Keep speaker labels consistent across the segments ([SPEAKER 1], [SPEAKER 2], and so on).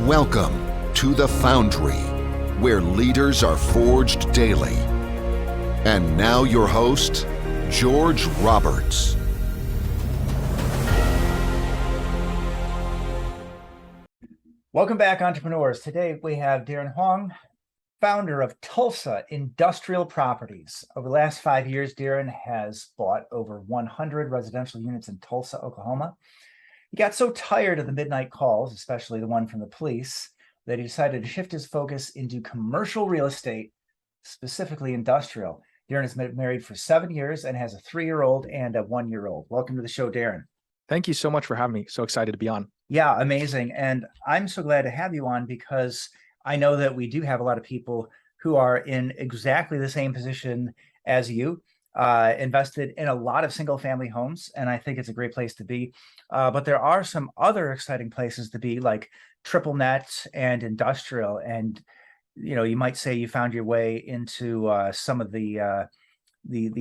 [SPEAKER 1] Welcome to The Foundry, where leaders are forged daily. And now your host, George Roberts.
[SPEAKER 2] Welcome back, entrepreneurs. Today we have Deren Huang, founder of Tulsa Industrial Properties. Over the last 5 years, Deren has bought over 100 residential units in Tulsa, Oklahoma. He got so tired of the midnight calls, especially the one from the police, that he decided to shift his focus into commercial real estate, specifically industrial. Deren has been married for 7 years and has a 3-year-old and a 1-year-old. Welcome to the show, Deren.
[SPEAKER 3] Thank you so much for having me. So excited to be on.
[SPEAKER 2] Yeah, amazing. And I'm so glad to have you on because I know that we do have a lot of people who are in exactly the same position as you, invested in a lot of single family homes. And I think it's a great place to be. But there are some other exciting places to be, like triple net and industrial. And, you know, you might say you found your way into some of the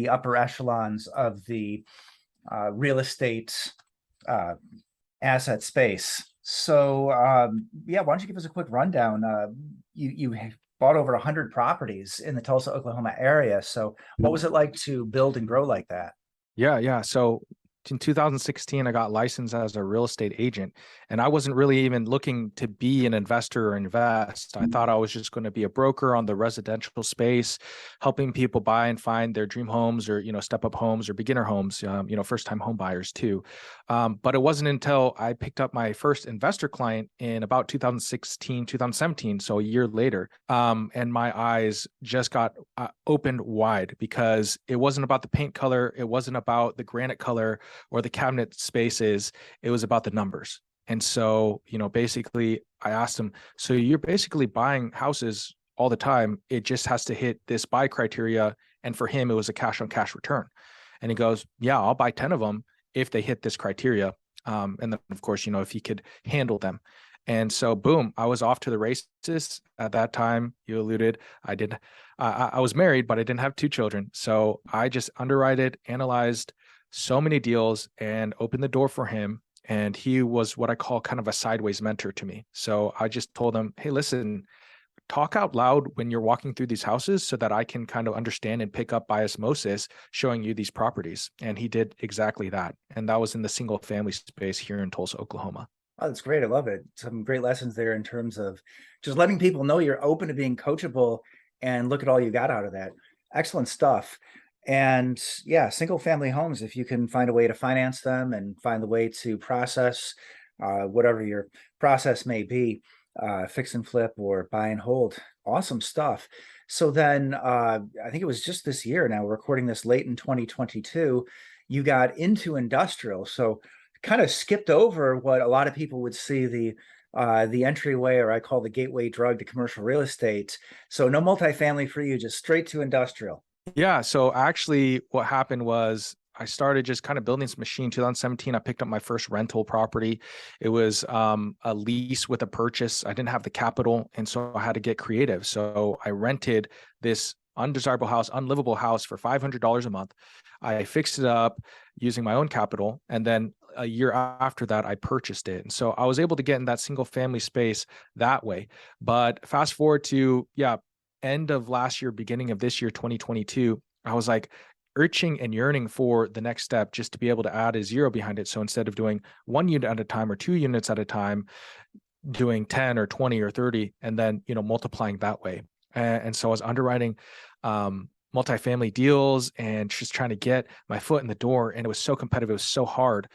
[SPEAKER 2] upper echelons of the real estate asset space. So yeah, why don't you give us a quick rundown? You bought over 100 properties in the Tulsa, Oklahoma area. So what was it like to build and grow like that?
[SPEAKER 3] Yeah. So in 2016, I got licensed as a real estate agent, and I wasn't really even looking to be an investor or invest. I thought I was just going to be a broker on the residential space, helping people buy and find their dream homes, or, step up homes or beginner homes, first time home buyers too. But it wasn't until I picked up my first investor client in about 2016, 2017, so a year later, and my eyes just got opened wide, because it wasn't about the paint color, it wasn't about the granite color or the cabinet spaces, it was about the numbers. And so, basically I asked him, so you're basically buying houses all the time, it just has to hit this buy criteria. And for him, it was a cash on cash return. And he goes, yeah, I'll buy 10 of them if they hit this criteria. And then of course, if he could handle them. And so boom, I was off to the races. At that time, you alluded, I was married, but I didn't have 2 children. So I just underwrote, analyzed so many deals, and opened the door for him. And he was what I call kind of a sideways mentor to me. So I just told him, hey, listen, talk out loud when you're walking through these houses so that I can kind of understand and pick up by osmosis showing you these properties. And he did exactly that. And that was in the single family space here in Tulsa, Oklahoma.
[SPEAKER 2] Oh, that's great. I love it. Some great lessons there in terms of just letting people know you're open to being coachable, and look at all you got out of that. Excellent stuff. And yeah, single family homes, if you can find a way to finance them and find the way to process whatever your process may be, fix and flip or buy and hold, awesome stuff. So then I think it was just this year, now we're recording this late in 2022, you got into industrial. So kind of skipped over what a lot of people would see the entryway, or I call the gateway drug to commercial real estate. So no multifamily for you, just straight to industrial.
[SPEAKER 3] Yeah. So actually what happened was I started just kind of building this machine. 2017, I picked up my first rental property. It was a lease with a purchase. I didn't have the capital, and so I had to get creative. So I rented this undesirable house, unlivable house for $500 a month. I fixed it up using my own capital. And then a year after that, I purchased it. And so I was able to get in that single family space that way. But fast forward to, end of last year, beginning of this year, 2022, I was like itching and yearning for the next step, just to be able to add a zero behind it. So instead of doing 1 unit at a time or 2 units at a time, doing 10 or 20 or 30, and then, multiplying that way. And so I was underwriting multifamily deals and just trying to get my foot in the door. And it was so competitive. It was so hard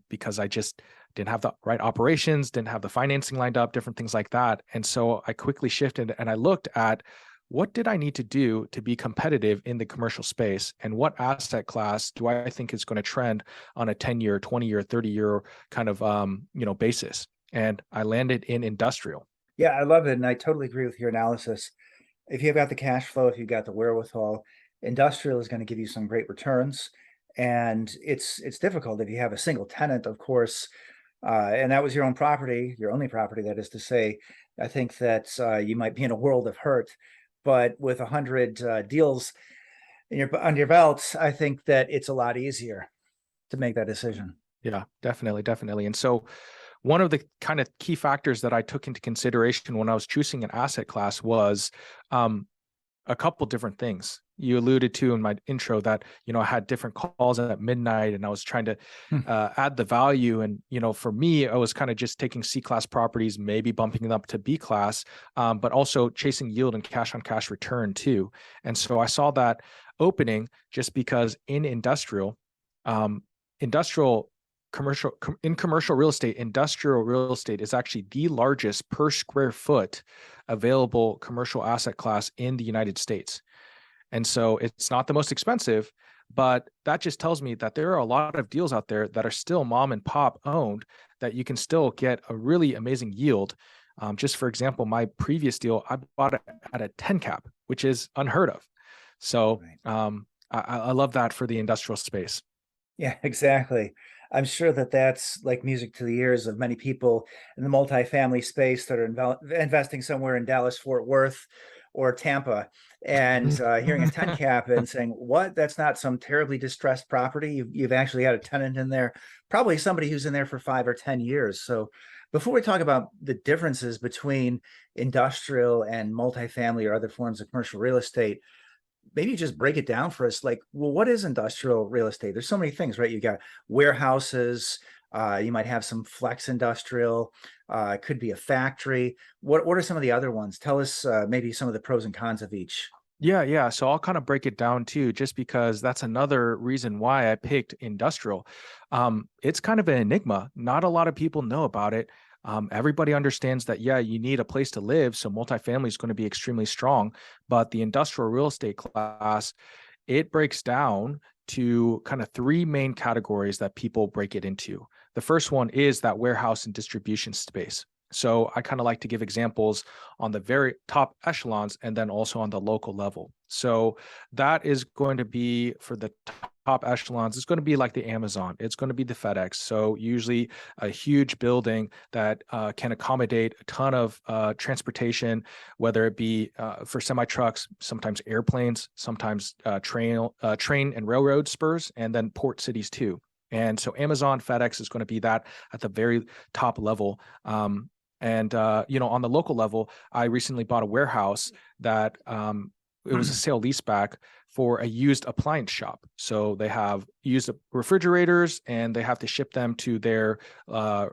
[SPEAKER 3] because I just didn't have the right operations, didn't have the financing lined up, different things like that. And so I quickly shifted and I looked at, what did I need to do to be competitive in the commercial space? And what asset class do I think is going to trend on a 10-year, 20-year, 30-year kind of, basis? And I landed in industrial.
[SPEAKER 2] Yeah, I love it. And I totally agree with your analysis. If you've got the cash flow, if you've got the wherewithal, industrial is going to give you some great returns. And it's difficult if you have a single tenant, of course, and that was your own property, your only property, that is to say. I think that you might be in a world of hurt. But with 100 deals under your belt, I think that it's a lot easier to make that decision.
[SPEAKER 3] Yeah, definitely. And so one of the kind of key factors that I took into consideration when I was choosing an asset class was a couple different things. You alluded to in my intro that, I had different calls at midnight and I was trying to add the value. And, for me, I was kind of just taking C-class properties, maybe bumping them up to B-class, but also chasing yield and cash on cash return too. And so I saw that opening just because in commercial real estate, industrial real estate is actually the largest per square foot available commercial asset class in the United States. And so it's not the most expensive, but that just tells me that there are a lot of deals out there that are still mom and pop owned that you can still get a really amazing yield. Just for example, my previous deal, I bought it at a 10 cap, which is unheard of. So I love that for the industrial space.
[SPEAKER 2] Yeah, exactly. I'm sure that that's like music to the ears of many people in the multifamily space that are investing somewhere in Dallas, Fort Worth, or Tampa, and hearing a 10 cap and saying, "What? That's not some terribly distressed property. You've actually got a tenant in there, probably somebody who's in there for 5 or 10 years." So, before we talk about the differences between industrial and multifamily or other forms of commercial real estate, maybe just break it down for us. Like, well, what is industrial real estate? There's so many things, right? You got warehouses, you might have some flex industrial, it could be a factory. What are some of the other ones? Tell us maybe some of the pros and cons of each.
[SPEAKER 3] Yeah. So I'll kind of break it down too, just because that's another reason why I picked industrial. It's kind of an enigma. Not a lot of people know about it. Everybody understands that, you need a place to live. So multifamily is going to be extremely strong, but the industrial real estate class, it breaks down to kind of 3 main categories that people break it into. The first one is that warehouse and distribution space. So I kind of like to give examples on the very top echelons and then also on the local level. So that is going to be for the top echelons. It's going to be like the Amazon. It's going to be the FedEx. So usually a huge building that can accommodate a ton of transportation, whether it be for semi trucks, sometimes airplanes, sometimes train and railroad spurs, and then port cities too. And so Amazon, FedEx is going to be that at the very top level. And on the local level, I recently bought a warehouse that it was a sale leaseback for a used appliance shop. So they have used refrigerators and they have to ship them to their 2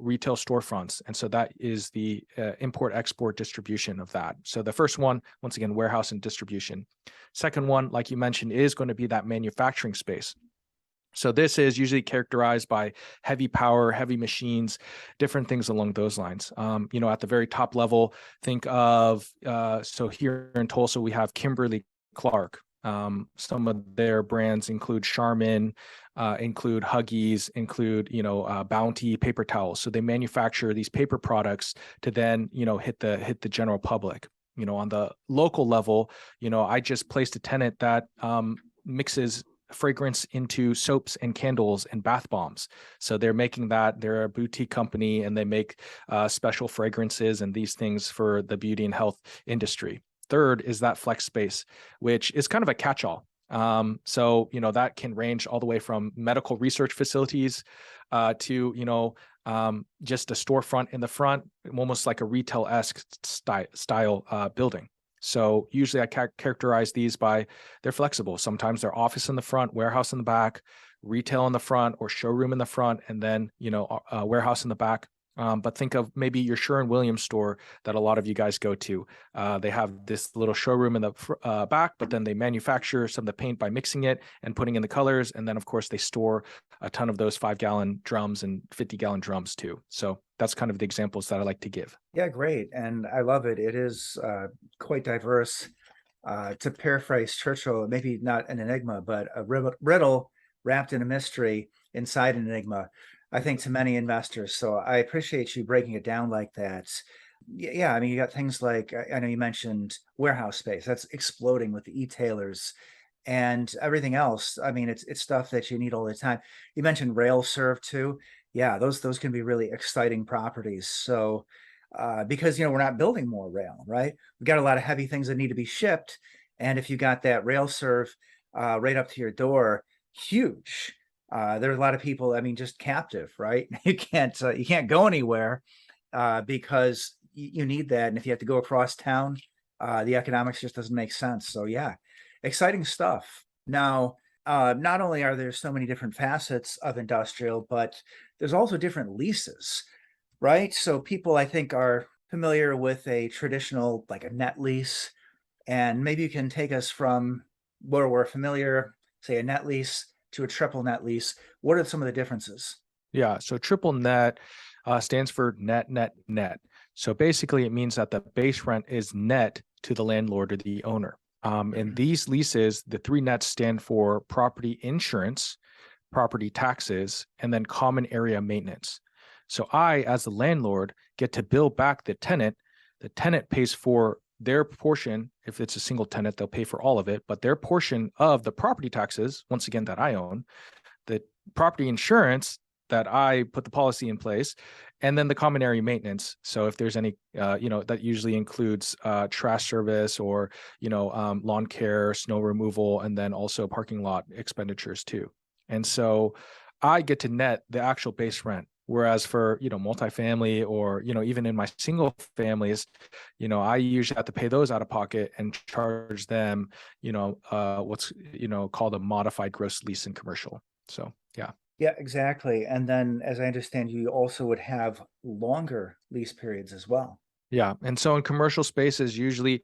[SPEAKER 3] retail storefronts. And so that is the import-export distribution of that. So the first one, once again, warehouse and distribution. Second one, like you mentioned, is going to be that manufacturing space. So this is usually characterized by heavy power, heavy machines, different things along those lines. At the very top level, think of, so here in Tulsa, we have Kimberly-Clark. Some of their brands include Charmin, include Huggies, include, Bounty paper towels. So they manufacture these paper products to then, hit the general public. On the local level, I just placed a tenant that mixes fragrance into soaps and candles and bath bombs. So they're making that. They're a boutique company and they make special fragrances and these things for the beauty and health industry. Third is that flex space, which is kind of a catch-all. So that can range all the way from medical research facilities to just a storefront in the front, almost like a retail-esque style building. So usually I characterize these by they're flexible. Sometimes they're office in the front, warehouse in the back, retail in the front, or showroom in the front, and then warehouse in the back. But think of maybe your Sherwin-Williams store that a lot of you guys go to. They have this little showroom in the back, but then they manufacture some of the paint by mixing it and putting in the colors. And then, of course, they store a ton of those 5-gallon drums and 50-gallon drums too. So that's kind of the examples that I like to give.
[SPEAKER 2] Yeah, great. And I love it. It is quite diverse. To paraphrase Churchill, maybe not an enigma, but a riddle wrapped in a mystery inside an enigma, I think, to many investors. So I appreciate you breaking it down like that. Yeah, I mean, you got things like, I know you mentioned warehouse space. That's exploding with the e-tailers and everything else. I mean, it's stuff that you need all the time. You mentioned rail serve too. Yeah, those can be really exciting properties. So because we're not building more rail, right? We've got a lot of heavy things that need to be shipped. And if you got that rail serve right up to your door, huge. There are a lot of people, I mean, just captive, right? You can't go anywhere because you need that. And if you have to go across town, the economics just doesn't make sense. So yeah, exciting stuff. Now, not only are there so many different facets of industrial, but there's also different leases, right? So people, I think, are familiar with a traditional, like a net lease, and maybe you can take us from where we're familiar, say a net lease, to a triple net lease. What are some of the differences?
[SPEAKER 3] Yeah, so triple net stands for net, net, net. So basically, it means that the base rent is net to the landlord or the owner. In these leases, the three nets stand for property insurance, property taxes, and then common area maintenance. So I, as the landlord, get to bill back the tenant. The tenant pays for their portion. If it's a single tenant, they'll pay for all of it, but their portion of the property taxes, once again, that I own, the property insurance that I put the policy in place, and then the common area maintenance. So if there's any, that usually includes trash service or, lawn care, snow removal, and then also parking lot expenditures too. And so I get to net the actual base rent. Whereas for, multifamily or, even in my single families, I usually have to pay those out of pocket and charge them, what's, called a modified gross lease in commercial. So, yeah.
[SPEAKER 2] Yeah, exactly. And then, as I understand, you also would have longer lease periods as well.
[SPEAKER 3] Yeah. And so in commercial spaces, usually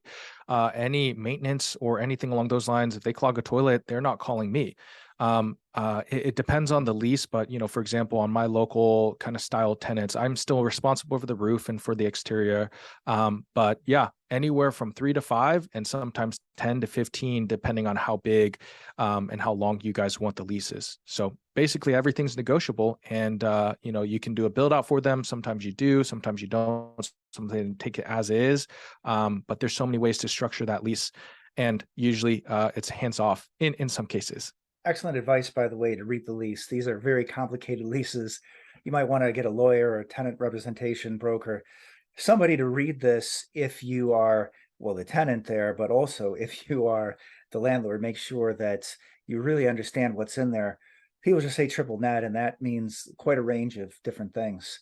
[SPEAKER 3] any maintenance or anything along those lines, if they clog a toilet, they're not calling me. It depends on the lease, but for example, on my local kind of style tenants, I'm still responsible for the roof and for the exterior. But yeah, anywhere from 3 to 5 and sometimes 10 to 15, depending on how big and how long you guys want the leases. So basically everything's negotiable, and you can do a build out for them. Sometimes you do, sometimes you don't, sometimes take it as is. But there's so many ways to structure that lease, and usually it's hands off in some cases.
[SPEAKER 2] Excellent advice, by the way, to read the lease. These are very complicated leases. You might want to get a lawyer or a tenant representation broker, somebody to read this if you are, well, the tenant there, but also if you are the landlord. Make sure that you really understand what's in there. People just say triple net, and that means quite a range of different things.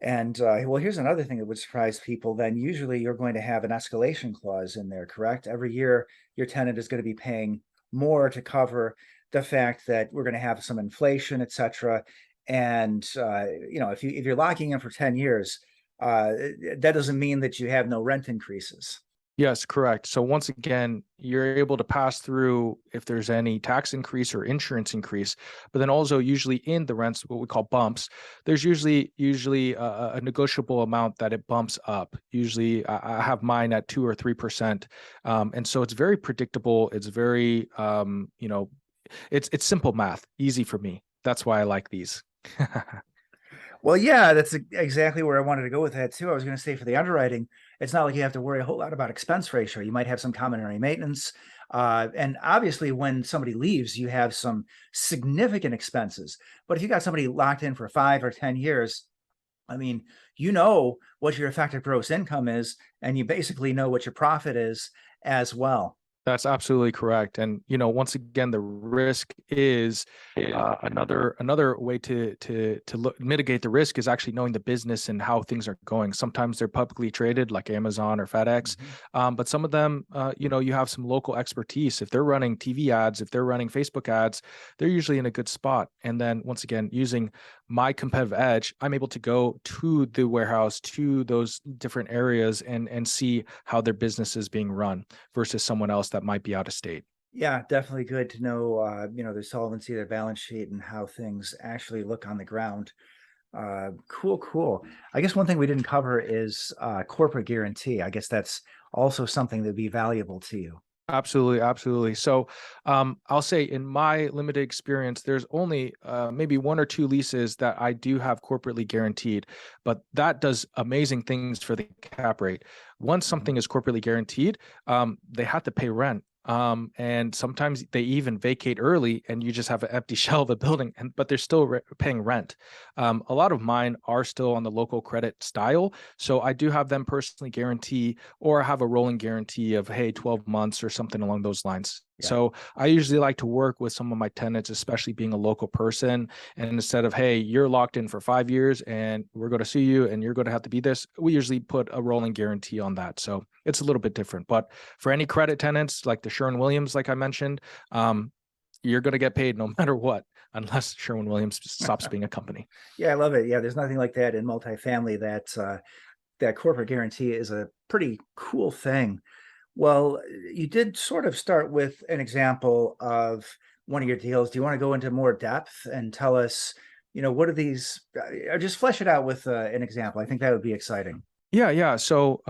[SPEAKER 2] And well, here's another thing that would surprise people. Then usually you're going to have an escalation clause in there, correct? Every year your tenant is going to be paying more to cover the fact that we're going to have some inflation, et cetera. And if you're locking in for 10 years, that doesn't mean that you have no rent increases.
[SPEAKER 3] Yes, correct. So once again, you're able to pass through if there's any tax increase or insurance increase, but then also usually in the rents, what we call bumps, there's usually a negotiable amount that it bumps up. Usually I have mine at 2 or 3%. And so it's very predictable. It's very, it's simple math, easy for me. That's why I like these.
[SPEAKER 2] Well, yeah, that's exactly where I wanted to go with that too. I was going to say, for the underwriting, it's not like you have to worry a whole lot about expense ratio. You might have some common area maintenance. And obviously when somebody leaves, you have some significant expenses. But if you got somebody locked in for 5 or 10 years, I mean, what your effective gross income is, and you basically know what your profit is as well.
[SPEAKER 3] That's absolutely correct. And, once again, the risk is another way to mitigate the risk is actually knowing the business and how things are going. Sometimes they're publicly traded like Amazon or FedEx, but some of them, you have some local expertise. If they're running TV ads, if they're running Facebook ads, they're usually in a good spot. And then once again, using my competitive edge, I'm able to go to the warehouse, to those different areas and see how their business is being run versus someone else that might be out of state.
[SPEAKER 2] Yeah, definitely good to know, their solvency, their balance sheet, and how things actually look on the ground. Cool. I guess one thing we didn't cover is corporate guarantee. I guess that's also something that'd be valuable to you.
[SPEAKER 3] Absolutely. So I'll say in my limited experience, there's only maybe 1 or 2 leases that I do have corporately guaranteed, but that does amazing things for the cap rate. Once something is corporately guaranteed, they have to pay rent. And sometimes they even vacate early and you just have an empty shell of a building, but they're still paying rent. A lot of mine are still on the local credit style. So I do have them personally guarantee, or have a rolling guarantee of, hey, 12 months or something along those lines.
[SPEAKER 2] Yeah.
[SPEAKER 3] So I usually like to work with some of my tenants, especially being a local person. And instead of, hey, you're locked in for 5 years and we're going to sue you and you're going to have to be this, we usually put a rolling guarantee on that. So it's a little bit different. But for any credit tenants like the Sherwin-Williams, like I mentioned, you're going to get paid no matter what, unless Sherwin-Williams stops being a company.
[SPEAKER 2] Yeah, I love it. Yeah, there's nothing like that in multifamily. That corporate guarantee is a pretty cool thing. Well, you did sort of start with an example of one of your deals. Do you want to go into more depth and tell us, what are these, or just flesh it out with an example? I think that would be exciting.
[SPEAKER 3] Yeah. So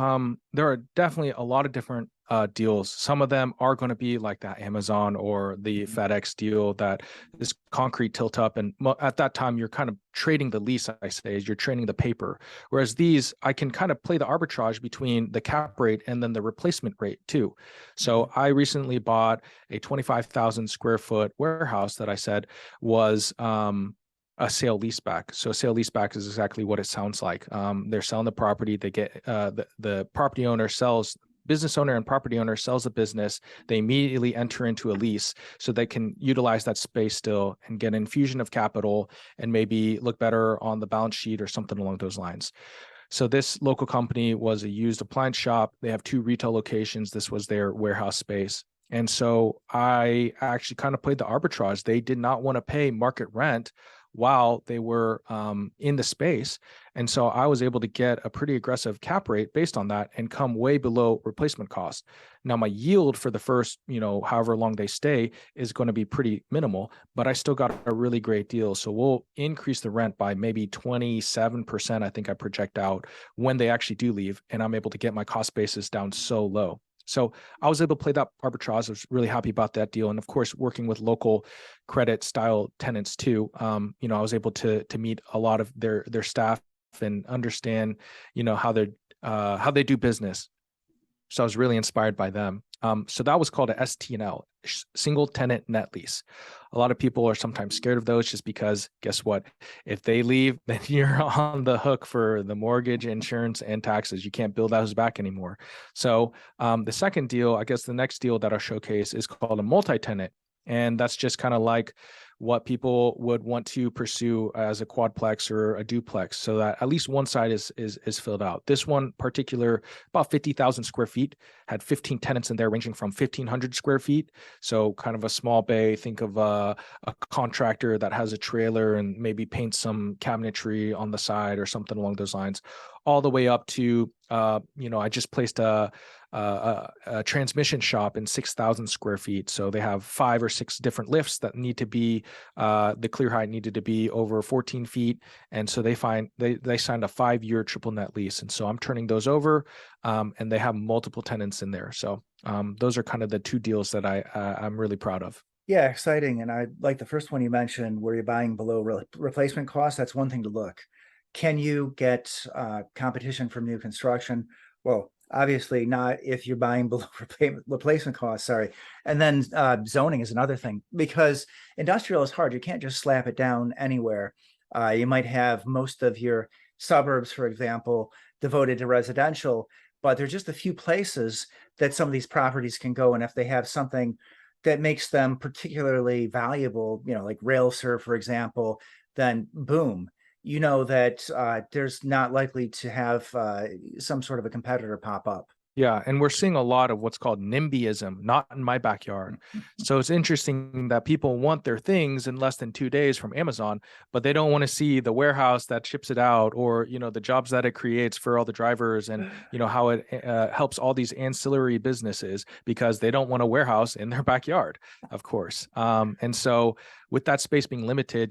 [SPEAKER 3] there are definitely a lot of different deals. Some of them are going to be like that Amazon or the FedEx deal that is concrete tilt up. And at that time, you're kind of trading the lease, I say, is you're trading the paper. Whereas these, I can kind of play the arbitrage between the cap rate and then the replacement rate too. So I recently bought a 25,000 square foot warehouse that I said was a sale leaseback. So a sale leaseback is exactly what it sounds like. They're selling the property. They get the property owner sells, business owner and property owner sells the business. They immediately enter into a lease so they can utilize that space still and get an infusion of capital and maybe look better on the balance sheet or something along those lines. So this local company was a used appliance shop. They have 2 retail locations. This was their warehouse space. And so I actually kind of played the arbitrage. They did not want to pay market rent while they were in the space. And so I was able to get a pretty aggressive cap rate based on that and come way below replacement cost. Now my yield for the first, however long they stay is going to be pretty minimal, but I still got a really great deal. So we'll increase the rent by maybe 27%, I think I project out when they actually do leave. And I'm able to get my cost basis down so low. So I was able to play that arbitrage. I was really happy about that deal. And of course, working with local credit style tenants too, I was able to meet a lot of their staff and understand, how they do business. So I was really inspired by them. So that was called a STNL, single tenant net lease. A lot of people are sometimes scared of those just because guess what? If they leave, then you're on the hook for the mortgage, insurance, and taxes. You can't build those back anymore. So the second deal, I guess the next deal that I'll showcase is called a multi-tenant. And that's just kind of like what people would want to pursue as a quadplex or a duplex so that at least one side is filled out. This one particular, about 50,000 square feet, had 15 tenants in there ranging from 1,500 square feet. So kind of a small bay. Think of a contractor that has a trailer and maybe paints some cabinetry on the side or something along those lines, all the way up to, I just placed a transmission shop in 6,000 square feet. So they have 5 or 6 different lifts that need to be, the clear height needed to be over 14 feet. And so they signed a 5-year triple net lease. And so I'm turning those over and they have multiple tenants in there. So those are kind of the 2 deals that I'm really proud of.
[SPEAKER 2] Yeah, exciting. And I like the first one you mentioned where you're buying below replacement cost. That's one thing to look. Can you get competition from new construction? Well, obviously not if you're buying below replacement costs, sorry. And then zoning is another thing because industrial is hard. You can't just slap it down anywhere. You might have most of your suburbs, for example, devoted to residential, but there's just a few places that some of these properties can go. And if they have something that makes them particularly valuable, like rail serve, for example, then boom, that there's not likely to have some sort of a competitor pop up.
[SPEAKER 3] Yeah, and we're seeing a lot of what's called NIMBYism, not in my backyard. So it's interesting that people want their things in less than 2 days from Amazon, but they don't want to see the warehouse that ships it out or, the jobs that it creates for all the drivers and, how it helps all these ancillary businesses because they don't want a warehouse in their backyard, of course. And so with that space being limited,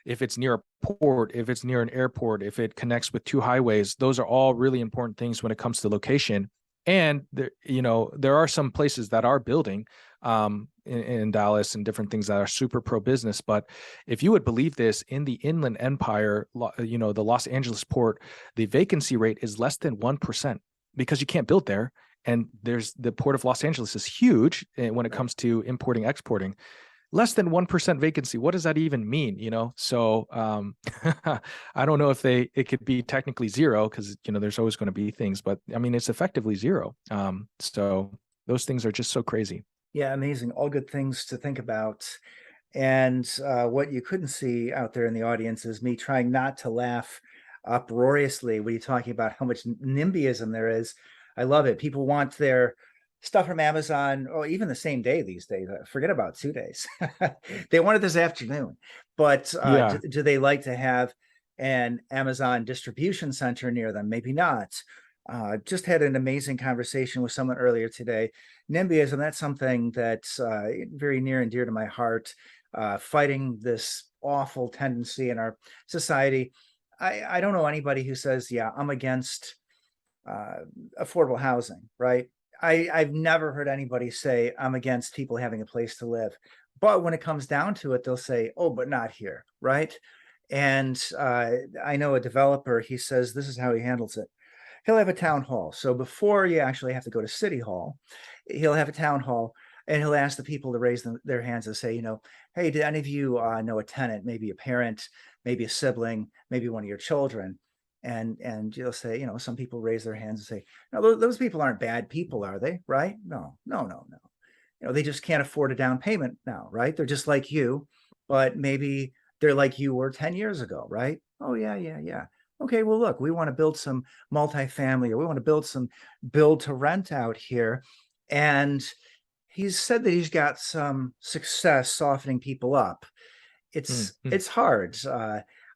[SPEAKER 3] if it's near a port, if it's near an airport, if it connects with 2 highways, those are all really important things when it comes to location. And there are some places that are building in Dallas and different things that are super pro business. But if you would believe this, in the Inland Empire, the Los Angeles port, the vacancy rate is less than 1% because you can't build there. And there's the port of Los Angeles is huge when it comes to importing, exporting. Less than 1% vacancy. What does that even mean? So I don't know if it could be technically zero because, there's always going to be things, but I mean, it's effectively zero. So those things are just so crazy.
[SPEAKER 2] Yeah, amazing. All good things to think about. And what you couldn't see out there in the audience is me trying not to laugh uproariously when you're talking about how much NIMBYism there is. I love it. People want their stuff from Amazon, or even the same day these days. Forget about 2 days. They want it this afternoon. But
[SPEAKER 3] Yeah.
[SPEAKER 2] do they like to have an Amazon distribution center near them? Maybe not. Just had an amazing conversation with someone earlier today. NIMBYism, that's something that's very near and dear to my heart. Fighting this awful tendency in our society. I don't know anybody who says, yeah, I'm against affordable housing, right? I've never heard anybody say I'm against people having a place to live. But when it comes down to it, they'll say, oh, but not here, right? And I know a developer, he says this is how he handles it. He'll have a town hall. So before you actually have to go to City Hall, he'll have a town hall and he'll ask the people to raise their hands and say, hey, did any of you know a tenant, maybe a parent, maybe a sibling, maybe one of your children? And you'll say, some people raise their hands and say, no, those people aren't bad people, are they? Right? No. They just can't afford a down payment now, right? They're just like you, but maybe they're like you were 10 years ago, right? Oh, yeah. Okay, well, look, we want to build some multifamily, or we want to build some build to rent out here. And he's said that he's got some success softening people up. It's hard.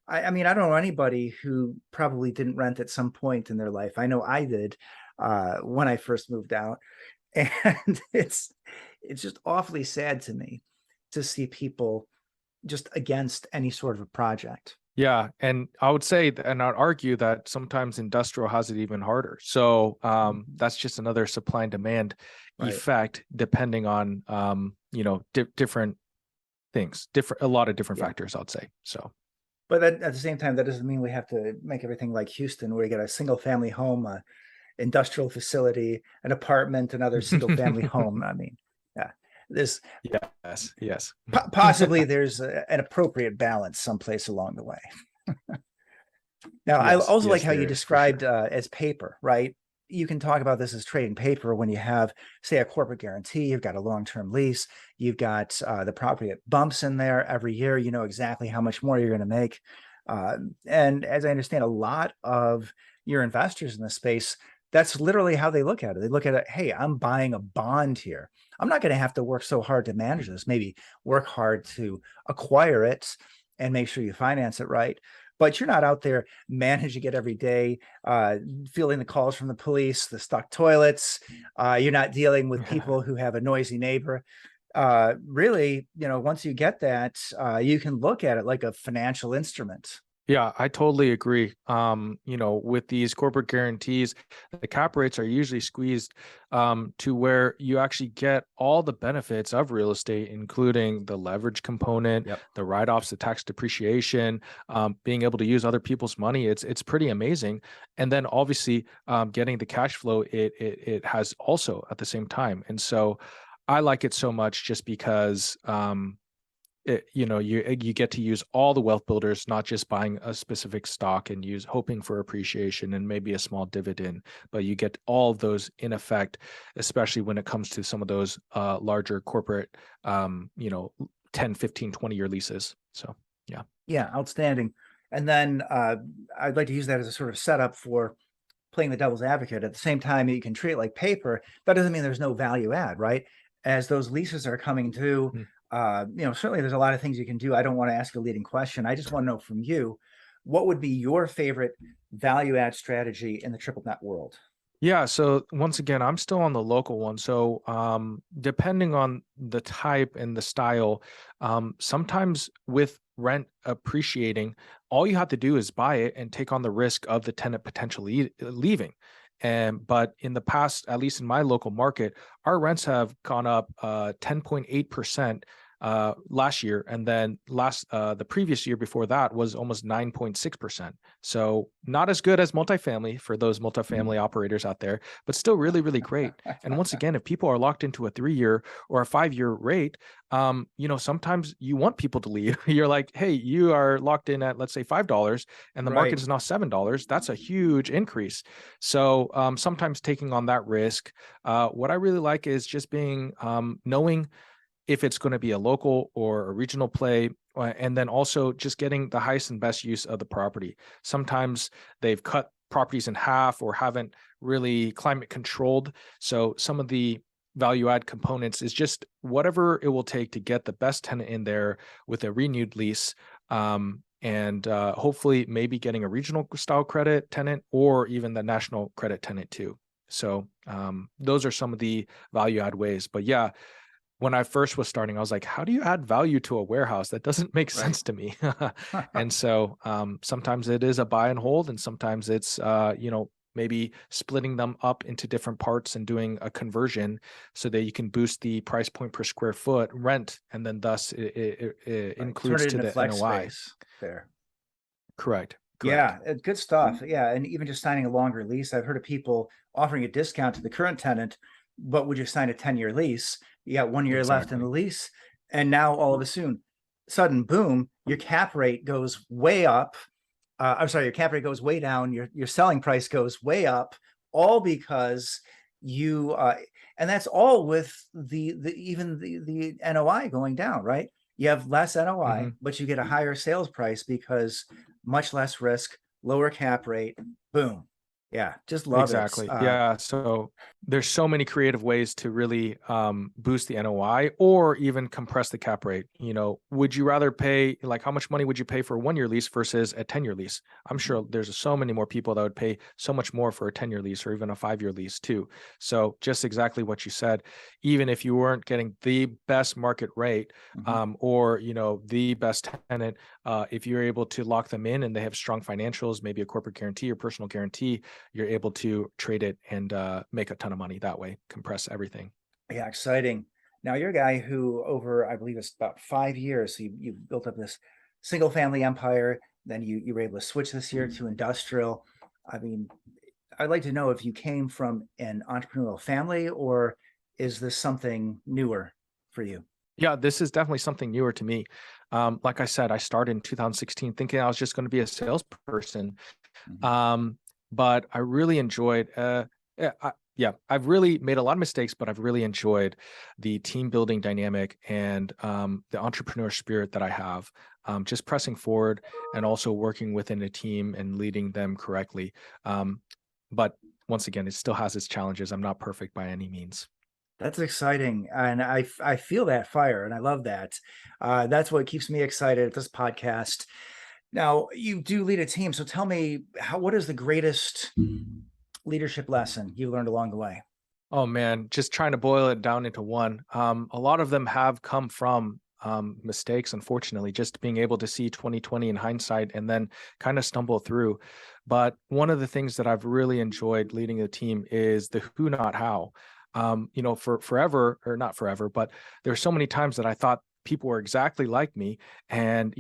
[SPEAKER 2] I mean, I don't know anybody who probably didn't rent at some point in their life. I know I did when I first moved out. And it's just awfully sad to me to see people just against any sort of a project.
[SPEAKER 3] Yeah, and I would say, and I'd argue that sometimes industrial has it even harder. So that's just another supply and demand effect, depending on different things, a lot of different factors, I'd say. So,
[SPEAKER 2] but at the same time, that doesn't mean we have to make everything like Houston, where you get a single family home, industrial facility, an apartment, another single family home. I mean, this
[SPEAKER 3] yes
[SPEAKER 2] possibly there's an appropriate balance someplace along the way. Now, I also like how you described as paper, right? You can talk about this as trading paper when you have, say, a corporate guarantee. You've got a long-term lease, you've got the property that bumps in there every year. You know exactly how much more you're going to make. And as I understand, a lot of your investors in this space, that's literally how they look at it. They look at it, hey, I'm buying a bond here. I'm not going to have to work so hard to manage this. Maybe work hard to acquire it and make sure you finance it right. But you're not out there managing it every day, fielding the calls from the police, the stuck toilets. You're not dealing with people who have a noisy neighbor. Really, once you get that, you can look at it like a financial instrument.
[SPEAKER 3] Yeah, I totally agree. With these corporate guarantees, the cap rates are usually squeezed to where you actually get all the benefits of real estate, including the leverage component, the write-offs, the tax depreciation, being able to use other people's money. It's pretty amazing. And then obviously getting the cash flow, it has also at the same time. And so I like it so much just because you get to use all the wealth builders, not just buying a specific stock and hoping for appreciation and maybe a small dividend, but you get all of those in effect, especially when it comes to some of those larger corporate 10, 15, 20-year leases. So yeah,
[SPEAKER 2] outstanding. And then I'd like to use that as a sort of setup for playing the devil's advocate. At the same time, you can treat it like paper. That doesn't mean there's no value add, right? As those leases are coming due, certainly there's a lot of things you can do. I don't want to ask a leading question. I just want to know from you, what would be your favorite value add strategy in the triple net world?
[SPEAKER 3] Yeah. So once again, I'm still on the local one. So depending on the type and the style, sometimes with rent appreciating, all you have to do is buy it and take on the risk of the tenant potentially leaving. But in the past, at least in my local market, our rents have gone up 10.8% last year, and then the previous year before that was almost 9.6%. So not as good as multifamily for those multifamily operators out there, but still really, really great. And once again, if people are locked into a 3-year or a 5-year rate, sometimes you want people to leave. You're like, hey, you are locked in at, let's say, $5, and the market is now $7. That's a huge increase. So sometimes taking on that risk. What I really like is just being knowing if it's going to be a local or a regional play, and then also just getting the highest and best use of the property. Sometimes they've cut properties in half or haven't really climate controlled. So some of the value add components is just whatever it will take to get the best tenant in there with a renewed lease, and hopefully maybe getting a regional style credit tenant or even the national credit tenant too. So those are some of the value add ways. But yeah, when I first was starting, I was like, how do you add value to a warehouse? That doesn't make sense to me. And so sometimes it is a buy and hold, and sometimes it's, maybe splitting them up into different parts and doing a conversion so that you can boost the price point per square foot rent, and then thus it includes to the
[SPEAKER 2] flex
[SPEAKER 3] NOI.
[SPEAKER 2] space there.
[SPEAKER 3] Correct.
[SPEAKER 2] Yeah, good stuff. Yeah, and even just signing a longer lease, I've heard of people offering a discount to the current tenant, but would you sign a 10-year lease? You got 1 year left in the lease, and now all of a sudden, boom, your cap rate goes way up. Your cap rate goes way down. Your selling price goes way up, all because you, and that's all with the NOI going down, right? You have less NOI, but you get a higher sales price because much less risk, lower cap rate, boom. Yeah, just love it.
[SPEAKER 3] Exactly. Yeah. So there's so many creative ways to really boost the NOI or even compress the cap rate. Would you rather pay, like, how much money would you pay for a 1-year lease versus a 10-year lease? I'm sure there's so many more people that would pay so much more for a 10-year lease or even a 5-year lease too. So just exactly what you said, even if you weren't getting the best market rate or, the best tenant, if you're able to lock them in and they have strong financials, maybe a corporate guarantee or personal guarantee, you're able to trade it and make a ton of money that way, compress everything.
[SPEAKER 2] Yeah, exciting. Now you're a guy who over, I believe it's about 5 years, so you built up this single family empire. Then you were able to switch this year to industrial. I mean, I'd like to know if you came from an entrepreneurial family, or is this something newer for you?
[SPEAKER 3] Yeah, this is definitely something newer to me. Like I said, I started in 2016 thinking I was just going to be a salesperson. But I really enjoyed, I've really made a lot of mistakes, but I've really enjoyed the team building dynamic and the entrepreneur spirit that I have, just pressing forward and also working within a team and leading them correctly. But once again, it still has its challenges. I'm not perfect by any means.
[SPEAKER 2] That's exciting. And I feel that fire, and I love that. That's what keeps me excited at this podcast. Now, you do lead a team, so tell me, what is the greatest leadership lesson you learned along the way?
[SPEAKER 3] Oh man, just trying to boil it down into one. A lot of them have come from mistakes, unfortunately, just being able to see 2020 in hindsight and then kind of stumble through. But one of the things that I've really enjoyed leading the team is the who, not how. For forever, or not forever, but there were so many times that I thought people were exactly like me, and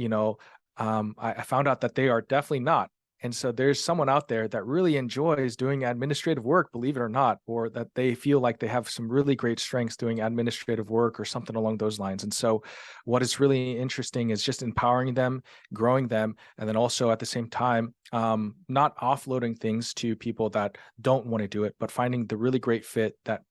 [SPEAKER 3] I found out that they are definitely not. And so there's someone out there that really enjoys doing administrative work, believe it or not, or that they feel like they have some really great strengths doing administrative work or something along those lines. And so what is really interesting is just empowering them, growing them, and then also at the same time, not offloading things to people that don't want to do it, but finding the really great fit that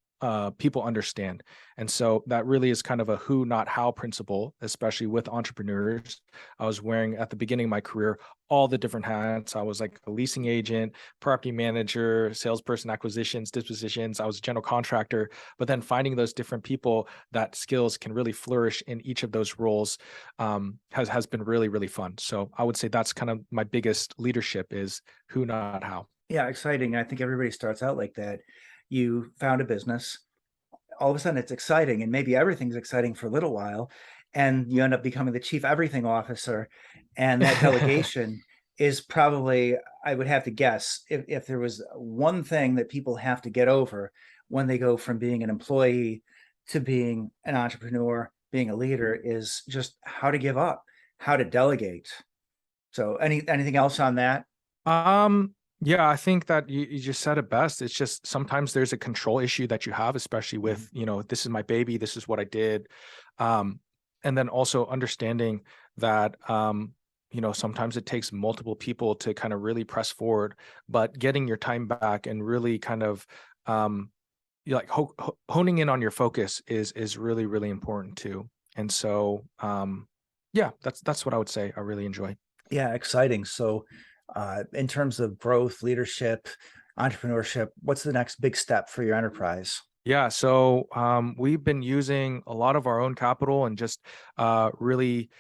[SPEAKER 3] people understand. And so that really is kind of a who, not how principle, especially with entrepreneurs. I was wearing at the beginning of my career all the different hats. I was like a leasing agent, property manager, salesperson, acquisitions, dispositions. I was a general contractor, but then finding those different people that skills can really flourish in each of those roles has been really, really fun. So I would say that's kind of my biggest leadership is who, not how.
[SPEAKER 2] Yeah, exciting. I think everybody starts out like that. You found a business, all of a sudden it's exciting, and maybe everything's exciting for a little while, and you end up becoming the chief everything officer. And that delegation is probably, I would have to guess, if there was one thing that people have to get over when they go from being an employee to being an entrepreneur, being a leader is just how to give up, how to delegate. So anything else on that?
[SPEAKER 3] Yeah, I think that you just said it best. It's just sometimes there's a control issue that you have, especially with, this is my baby, this is what I did. And then also understanding that, sometimes it takes multiple people to kind of really press forward, but getting your time back and really kind of, honing in on your focus is really, really important too. And so, yeah, that's what I would say I really enjoy.
[SPEAKER 2] Yeah, exciting. So in terms of growth, leadership, entrepreneurship, what's the next big step for your enterprise?
[SPEAKER 3] Yeah, so we've been using a lot of our own capital and just really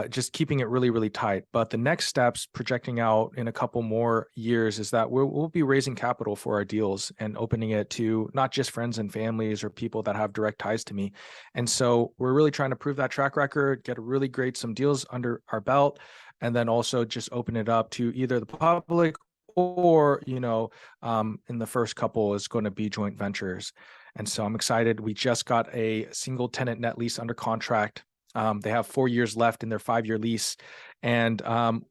[SPEAKER 3] just keeping it really, really tight. But the next steps projecting out in a couple more years is that we'll be raising capital for our deals and opening it to not just friends and families or people that have direct ties to me. And so we're really trying to prove that track record, get a really great some deals under our belt, and then also just open it up to either the public or, in the first couple is going to be joint ventures. And so I'm excited. We just got a single tenant net lease under contract. They have 4 years left in their 5-year lease, and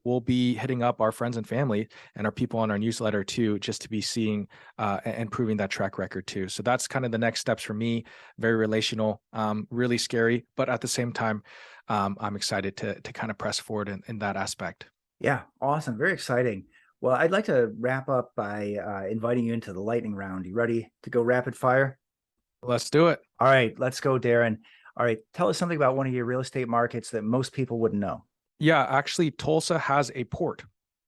[SPEAKER 3] we'll be hitting up our friends and family and our people on our newsletter too, just to be seeing and proving that track record too. So that's kind of the next steps for me. Very relational, really scary, but at the same time, I'm excited to kind of press forward in that aspect.
[SPEAKER 2] Yeah, awesome. Very exciting. Well, I'd like to wrap up by inviting you into the lightning round. You ready to go rapid fire?
[SPEAKER 3] Let's do it.
[SPEAKER 2] All right, let's go, Deren. All right, tell us something about one of your real estate markets that most people wouldn't know.
[SPEAKER 3] Yeah, actually, Tulsa has a port.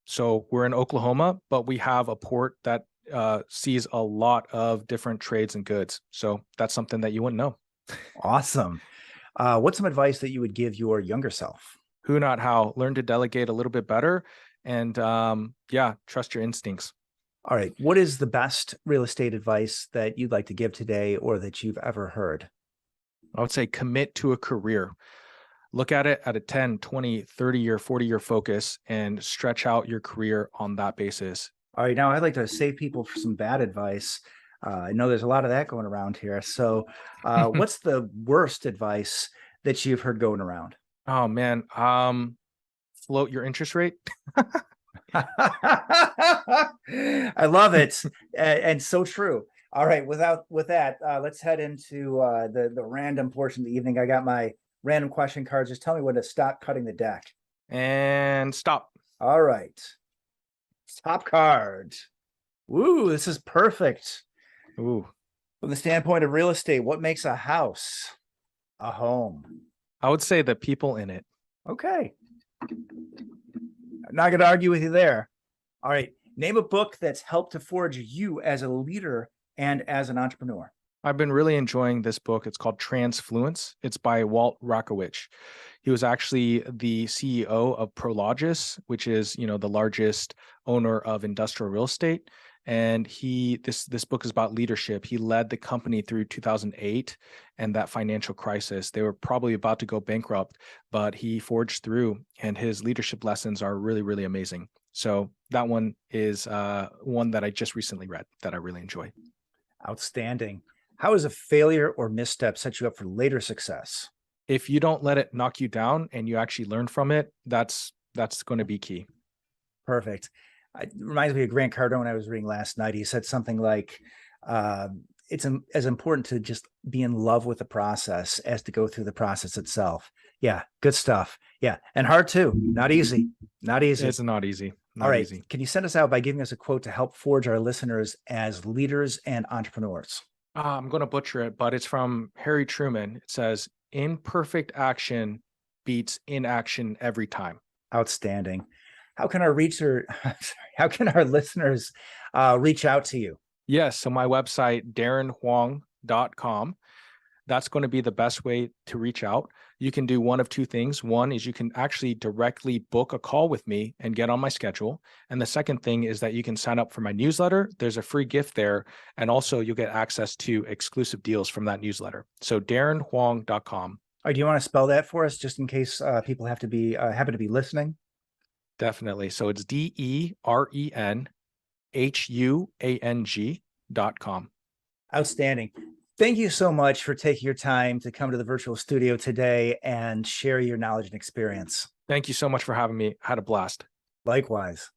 [SPEAKER 3] So we're in Oklahoma, but we have a port that sees a lot of different trades and goods. So that's something that you wouldn't know.
[SPEAKER 2] Awesome. What's some advice that you would give your younger self?
[SPEAKER 3] Who, not how. Learn to delegate a little bit better. And yeah, trust your instincts.
[SPEAKER 2] All right. What is the best real estate advice that you'd like to give today or that you've ever heard?
[SPEAKER 3] I would say commit to a career. Look at it at a 10, 20, 30-year, 40-year focus and stretch out your career on that basis.
[SPEAKER 2] All right. Now, I'd like to save people for some bad advice. I know there's a lot of that going around here. So what's the worst advice that you've heard going around?
[SPEAKER 3] Oh, man. Float your interest rate.
[SPEAKER 2] I love it. And so true. All right. With that, let's head into the random portion of the evening. I got my random question cards. Just tell me when to stop cutting the deck.
[SPEAKER 3] And stop.
[SPEAKER 2] All right. Top card. Woo, this is perfect.
[SPEAKER 3] Ooh.
[SPEAKER 2] From the standpoint of real estate, what makes a house a home?
[SPEAKER 3] I would say the people in it.
[SPEAKER 2] Okay. I'm not going to argue with you there. All right. Name a book that's helped to forge you as a leader and as an entrepreneur.
[SPEAKER 3] I've been really enjoying this book. It's called Transfluence. It's by Walt Rakowich. He was actually the CEO of Prologis, which is, the largest owner of industrial real estate. And this book is about leadership. He led the company through 2008 and that financial crisis. They were probably about to go bankrupt, but he forged through, and his leadership lessons are really, really amazing. So that one is one that I just recently read that I really enjoy.
[SPEAKER 2] Outstanding. How does a failure or misstep set you up for later success?
[SPEAKER 3] If you don't let it knock you down and you actually learn from it, that's going to be key.
[SPEAKER 2] Perfect. It reminds me of Grant Cardone I was reading last night. He said something like, it's as important to just be in love with the process as to go through the process itself. Yeah, good stuff. Yeah, and hard too. Not easy. Not easy.
[SPEAKER 3] It's not easy. Not
[SPEAKER 2] All right.
[SPEAKER 3] easy.
[SPEAKER 2] Can you send us out by giving us a quote to help forge our listeners as leaders and entrepreneurs?
[SPEAKER 3] I'm going to butcher it, but it's from Harry Truman. It says, imperfect action beats inaction every time.
[SPEAKER 2] Outstanding. How can our listeners reach out to you?
[SPEAKER 3] Yes. So my website, DerenHuang.com. That's going to be the best way to reach out. You can do one of two things. One is you can actually directly book a call with me and get on my schedule. And the second thing is that you can sign up for my newsletter. There's a free gift there. And also you'll get access to exclusive deals from that newsletter. So DerenHuang.com.
[SPEAKER 2] Do you want to spell that for us just in case people happen to be listening?
[SPEAKER 3] Definitely. So it's DerenHuang.com.
[SPEAKER 2] Outstanding. Thank you so much for taking your time to come to the virtual studio today and share your knowledge and experience.
[SPEAKER 3] Thank you so much for having me. I had a blast.
[SPEAKER 2] Likewise.